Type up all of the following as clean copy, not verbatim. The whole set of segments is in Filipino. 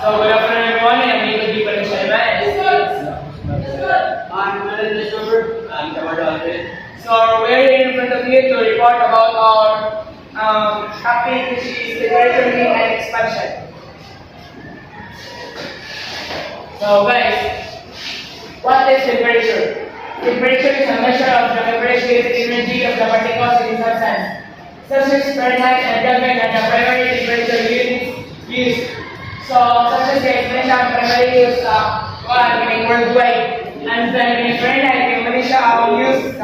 So, good afternoon everyone. I'm Nico Di Panishaima. I'm Tamar Alfred. So, we're here in front of you to report about our topic, which is temperature and expansion. So, guys, what is temperature? Temperature is a measure of the temperature energy of the particles in substance. Celsius, Fahrenheit, and Kelvin are the primary temperature units used. So, Celsius is mentioned primarily used worldwide. And then in Fahrenheit, Malaysia are used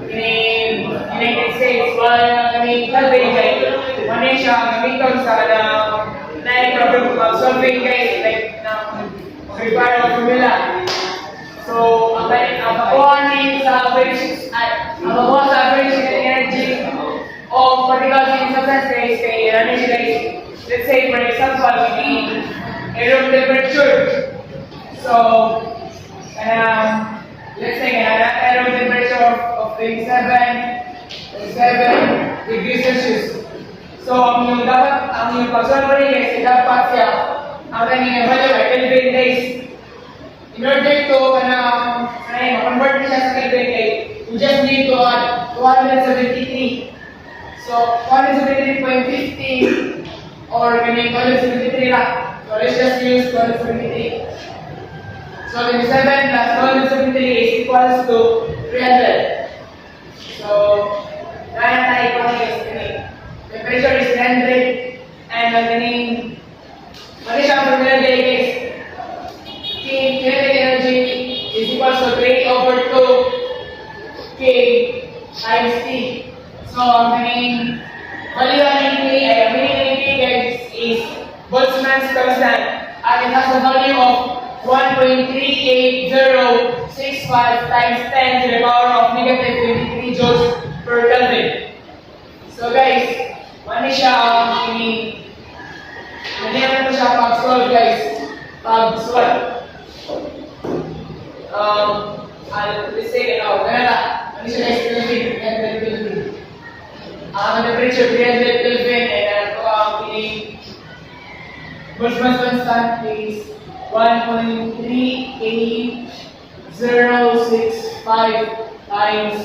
in United States. While in Kelvin, Malaysia gamiton sa problem of solving guys like require formula. So, ang makuha ni sa average energy of particles in substance guys kay guys. Let's say for example, we need room temperature. So, let's say room temperature of 27 degrees Celsius. So, ang pag-solve rin guys, dapat siya ang kanyang value ay Kelvin guys. In order to convert siya sa Kelvin guys, you just need to add 273. So, 173.50 or kanyang 273 lang. So, let's just use 273. So, 27 plus 273 is equals to 300. So, kaya tayo ito ngayon. Temperature is 300 and ang mali siya ang formula guys. Kinetic energy is equals to 3 over 2 K times T. So, ang value ng T guys is Boltzmann's constant and it has a value of 1.38065 times 10 to the power of negative 23 joules per Kelvin. So guys, mali siya ang manihan ko siya pag-solve guys. Pag-solve. Let's say, mali siya guys, Kelvin. Ang temperature 300 Kelvin and Boltzmann's constant is 1.38065 times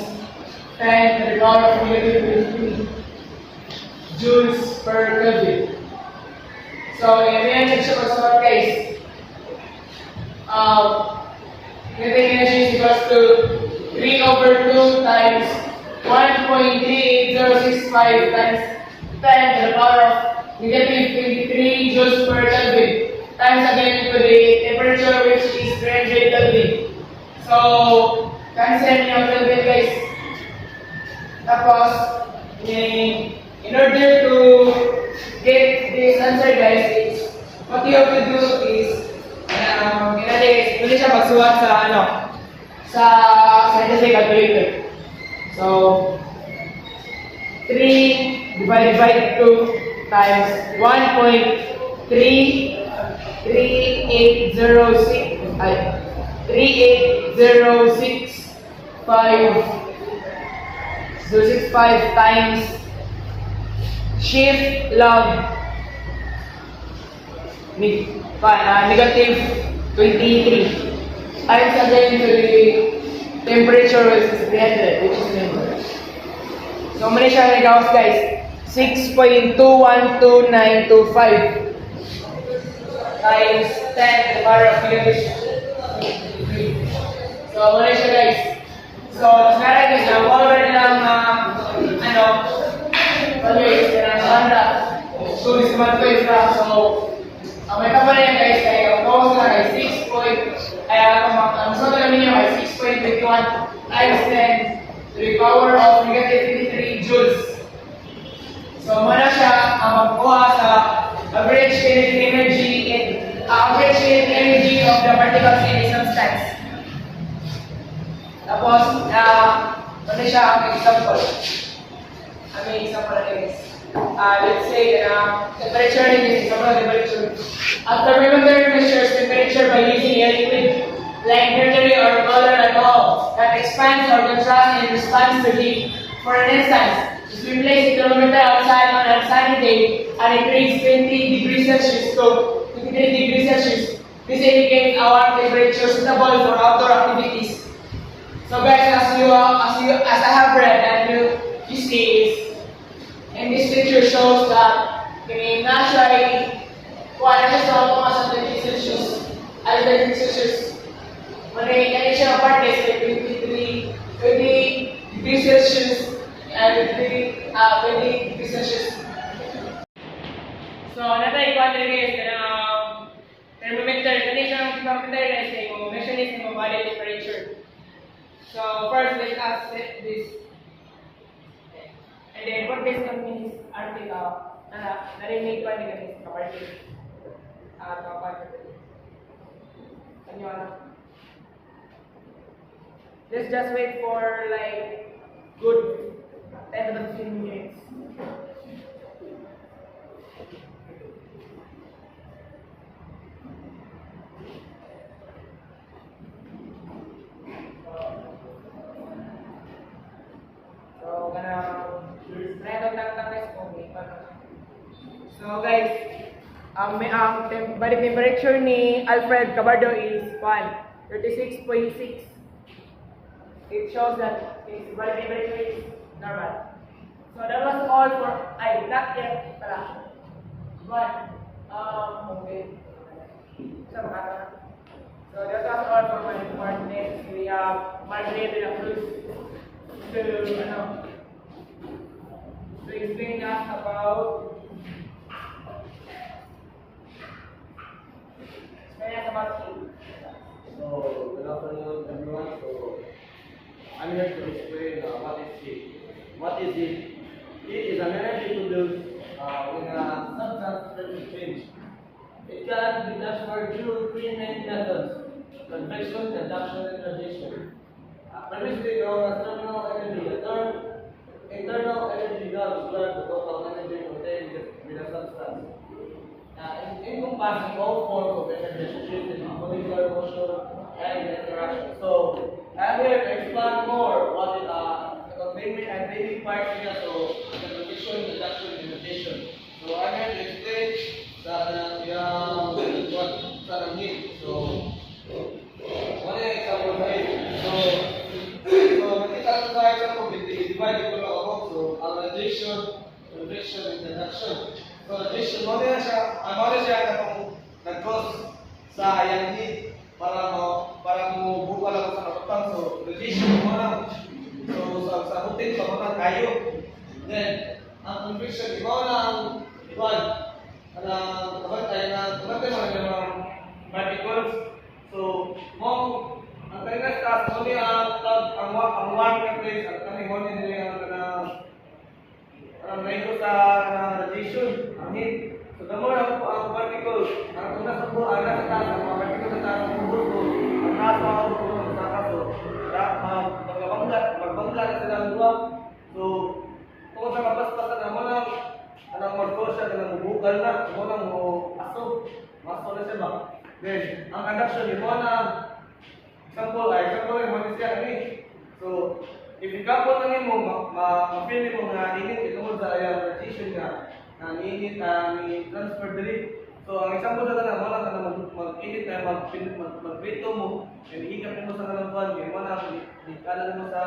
10 to the power of negative 23 joules per Kelvin. So, yan siya pag-solve guys. Kinetic energy is equals to 3 over 2 times 1.38065 times 10 to the power of negative 23 joules per Kelvin times again to the temperature which is 300 Kelvin. So, cancel niyo ang Kelvin guys. Tapos, in order to get this answer guys, what you have to do is pwede siya magsuwat sa scientific calculator. So, 3 divided by 2 times 380665 times shift log negative 23 times again to the temperature which is 300, which is number. So, mali siya nagawas guys. 6.21295 times 10 to the power of negative 23. So, mali siya guys. So, sekarang guys, already lang values ng banda. So, this month ko is lang. So, may kapala yan guys, kaya ang bawang sila ay 6.21 times 10 to the power of negative 23 joules. So, muna siya ang magkuha sa average kinetic energy of the particles in a substance. Tapos, muna siya ang example. Let's say temperature is temperature. After remember measures temperature by using a liquid like mercury or color alcohol that expands or contracts in response to heat. For an instance, if we place a thermometer outside on a sunny day and it reads 20 degrees Celsius to 23 degrees This indicates our temperature suitable for outdoor activities. So guys, as I have read and you see is, and this picture shows that the naturally, kung ano siya sa mga sa 20 Celsius, ay 20 Celsius, mali siya parte sa 23 degrees Celsius and 20 degrees Celsius. So, natay ko ang guys, thermometer, kani siya ang thermometer guys, kung measure is yung body temperature. So, first let us set this. And then, put this on this article. Narinig ko ni ganito kapatid. Let's just wait for like good 10 to 15 minutes. So guys, body temperature ni Alfred Cabardo is 36.6. It shows that his body temperature is normal. So that was all for, not yet pala. But, okay. So that was all for my part. Next, we have Margaret de la Cruz to explain us about heat. So, good afternoon everyone. So, I'm here to explain what is heat. What is heat? Heat is an energy produced when a substance change. It can be transferred through three main methods: convection, conduction, and radiation. Previously known as terminal energy. The term internal energy describes the total energy contained with a substance. Encompassing all forms of energy associated with molecular motion and interaction. So, I'm here to explain more what is I'm taking part in the convection, conduction, and radiation. So, I'm here to explain what heat. So, one example of heat. So nakita ko sa example, divide ko lang ako. So, ang radiation, convection, and conduction. So, radiation, ano siya nag-cause sa yang heat para buka lang sa katutang. So, radiation mo lang. So, sa hutin pa mo lang kayo. Then, ang convection, iba na ang iwan. Kabantay mo ng particles. So, ang kanilang taas, mo niya ang warming place, ang kanilang niya ang rayo sa radiation, ang heat. So, the more ang particles, ang nasa taas, ang mga particles sa taas, ang buto, ang nasa sa kaso, magbangga na sila ang duwa. So, kung sa mapaspasan na mo lang, anong mag-cause siya, anong bubukal na, mo lang maso na siya ba? Then, ang conduction, yung mga example yung mga siya kami. So, if ikapot na mo, ma-feel mo nga init, itungod sa radiation nga, ang init, transfer dili. So, ang example na wala ka na mag-init na mag-prito mo, and ihikap mo sa kalampuan, yung mga ikalan mo sa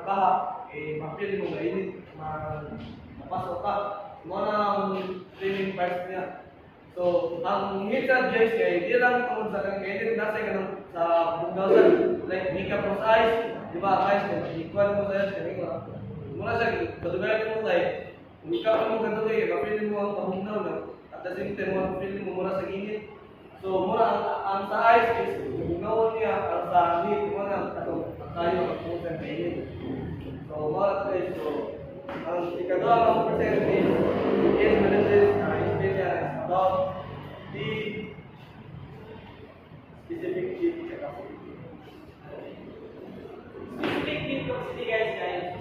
kaha, ma-feel mo nga init, mapasok ka. Mga ang training parts niya. So, ang heat subjects kaya hindi lang tungkol sa kang edit nasa ka sa bugnasan, like hikap mo sa ice, di ba? Ice, hikuan mo sa ice, kanina. Muna siya, kadugayan mo sa ice, hikap mo ganito kayo, mapili mo ang kabugnaw na, at the same time, mapili mo muna sa init. So, muna ang sa ice is, bugnawan niya, ang sa heat, muna tayo magpupunta sa init. So, muna tayo, so, ang ikagawa ng percentage is analysis about the specific heat capacity. Specific heat capacity guys.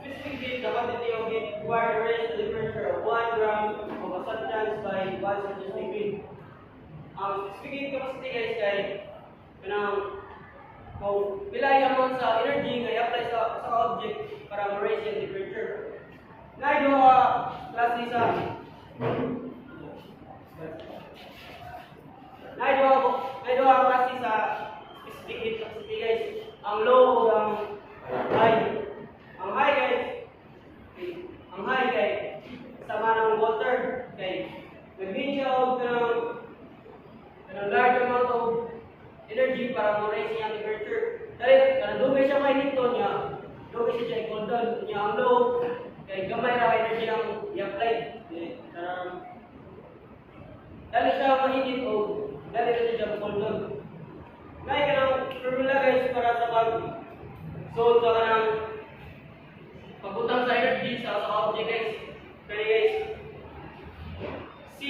Specific heat capacity of heat required to raise the temperature of 1 gram of a substance by 1 Celsius degree. Specific heat capacity guys, kung pila yung sa energy nga i-apply sa object para ma-raise yung temperature. Ngayon yung klase sa May duha klase sa specific heat capacity guys. Ang low ug ang high. Ang high guys sama ng water kay nagmean siya og kanang large amount of energy para mo-raise niya ang temperature. Dahil kanang dugay siya may nito niya, dugay siya cold down niya ang low kay gamay ra energy ang i-apply. Dali siya mainit o dali na siya cold down. May kanang formula guys para sa solve sa kanang pagbutang sa energy sa object guys. Kaya guys, C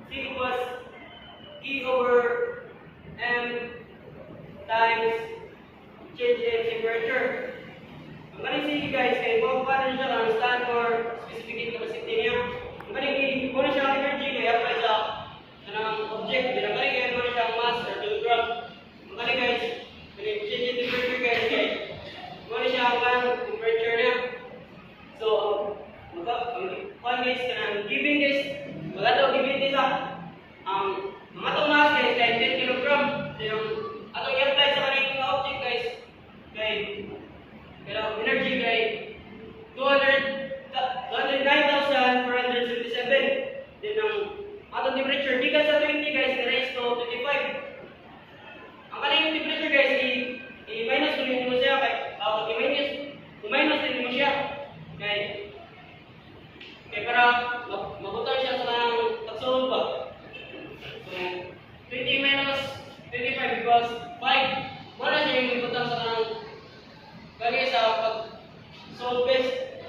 equals E over M times change in temperature. Ang galing sige guys, kay kung paano siya ang stand for specific heat capacity niya. Ang galing kung siya ang energy kaya apply sa object. Ang galing kung siya ang mass or kilogram. Ang galing guys, change in temperature guys, kung siya ang temperature niya. So, guys, kanang giving guys, magato giving nila ang mga itong mass guys, kay 10 kilogram. So, yung atong i-apply sa kanang object guys, kay energy kay 209,477. Then ang atong temperature, di ka sa 20 guys, raised to 25. Ang kanang temperature guys, i-minus ko mo siya, kay i-minus din mo siya. Kaya para mabutang siya sa kanang pag-solve ba. So, 20 minus 25 equals 5. Wala siya yung ibutang sa kanang bagay sa pag-solve base.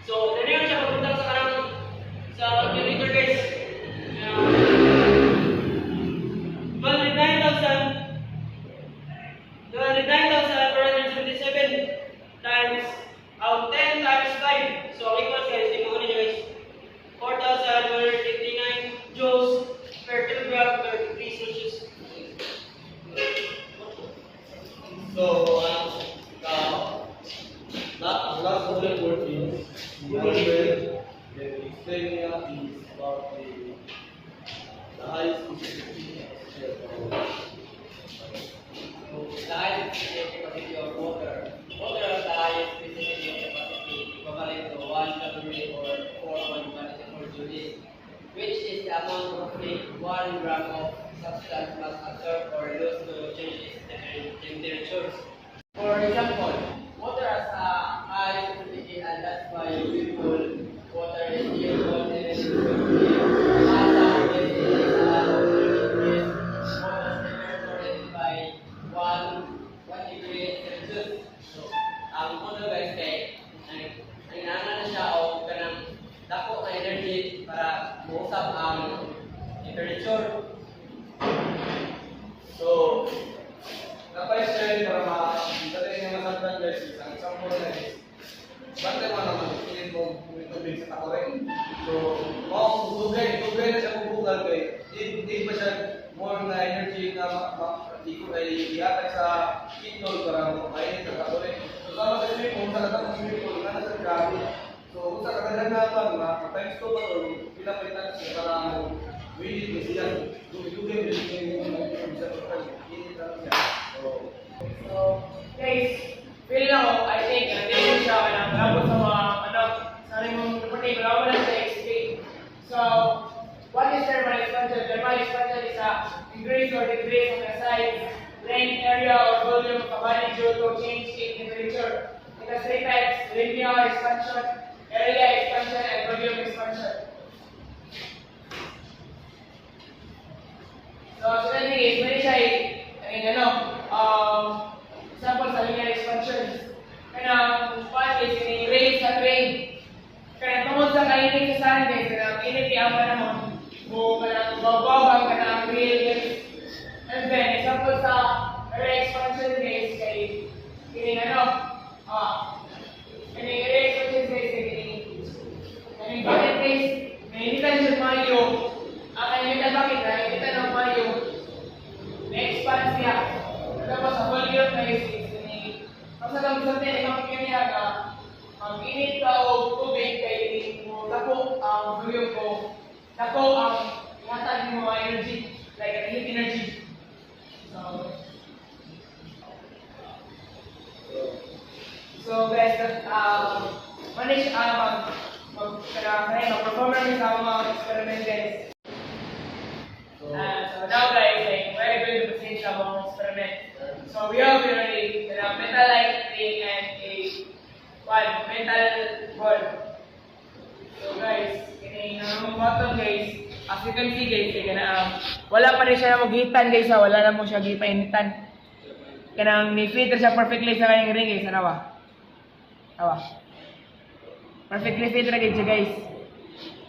So, dali siya mabutang sa kanang sa calculator guys. 209,477 times 10 times 5. So, equals guys, tingnan ko niyo guys. 4,189 joules per kilogram per degree Celsius. So, last bullet word is the explain niya is about the highest specificity of share. So, the highest capacity of water. Water has the highest specificity of capacity equivalent to 1 calorie or 4.24 joules, which is the amount of roughly 1 gram of substance must absorb or lose to change its temperatures. For example, water has a high specificity and that's why we call water is useful even if it has a density is a lot of degrees. Water temperature is by 1 degree Celsius. So, ang water guys kay nanginahanglan na siya o kanang dako na energy para mausap ang temperature. So, napay-share para madali yung masagdan guys. Ang example na is, bante mo naman, pinit mo tubig sa takorin. So, dugay na siya bubugal kay, di pa siya more na energy na iatag sa kitol para makainit sa takorin. So, sama sa swimming pool, sa katang swimming pool, na nasa grabe. So, kung sa kadaganapan na, times 2 pa ito, pinapalitan siya para winit mo siya. Dugay mo siya total. Init lang siya. So, guys, feel lang ako, I think, nandito siya na labot sa mga, sa rin mong particular, wala sa explain. So, what is thermal expansion? Thermal expansion is a increase or decrease of the size, length, area, or volume of a body due to change in temperature. It has 3 types: linear expansion, area expansion, and volume expansion. So, the thing is, mali siya example sa linear expansion. Kanang part is rain sa train. Kanang tungod sa kainit sa sun guys, kanang init yung panahon. O kanang bababang kanang real. And then, example sa area expansion guys, kay kining kining area expansion guys, kining bakit guys, nainitan siya mayo. Ang nainitan bakit? Nainitan ng mayo. Na-expand siya. Tapos sa volume na is ang sagang sa tayo makikita niya na mag-init ka o tubig kay mo dako ang volume ko. Dako ang matag mo mga energy, like a heat energy. So guys, manage mag-perform namin sa mga experiment guys. So now guys, like, we're going to proceed sa mga experiment. So we have already a metal light ring and a metal ball. So guys, kini ang button guys, as you can see guys, wala pa rin siya na maghitan guys, wala na mo siya gipainitan. Kanang ni-filter siya perfectly sa kanyang ring guys, ano ba? Perfectly fit na siya guys.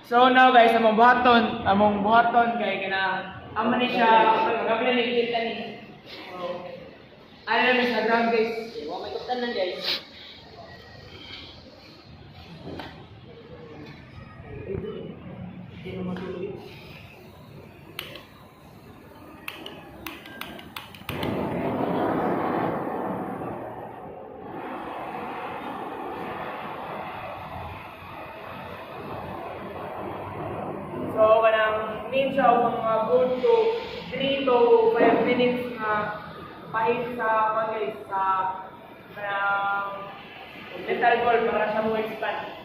So now guys, among buhaton kay kana amo ni siya kapila ni kita ni. So ano na sa ground guys. Wa may kuptan nan guys. Hindi mo matulog. So, kanang need siya mga good to 3 to 5 minutes na pahit sa mga guys, sa kanang metal ball para siya mo expand.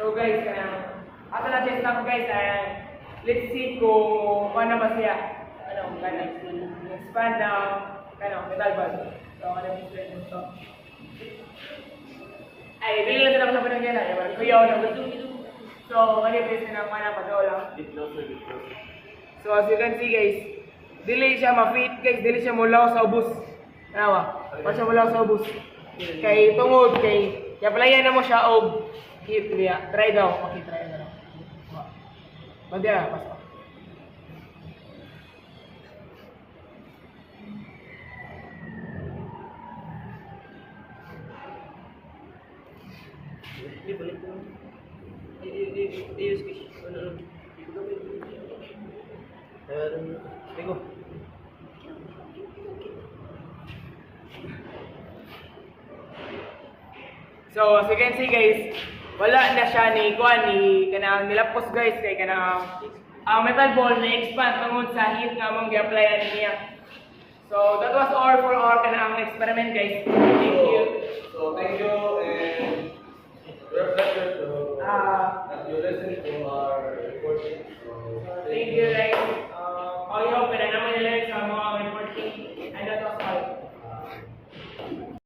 So guys, ato na siya stop guys, let's see kung paano ba siya, expand ng metal ball. So ano yung explain nito? Ay, bili lang sila sa pinagyan na, kuya ako na gusto. So, ano yung place na mana pa lang? So as you can see guys, dili siya ma-fit guys, dili siya mulaw sa ubos. Ano ba? Wala siya mulaw sa ubos. Kay tungod, kaya palayan na mo siya og heat niya. Try daw. Okay, try na lang. Bagya, pasok. Di balik ko. I-use ko siya. Ego. So, as you can see guys, wala na siya ni kanang nilapos guys kay kanang ang metal ball na expand tungod sa heat nga mong gi-applyan niya. So, that was all for our kanang experiment guys. Thank you.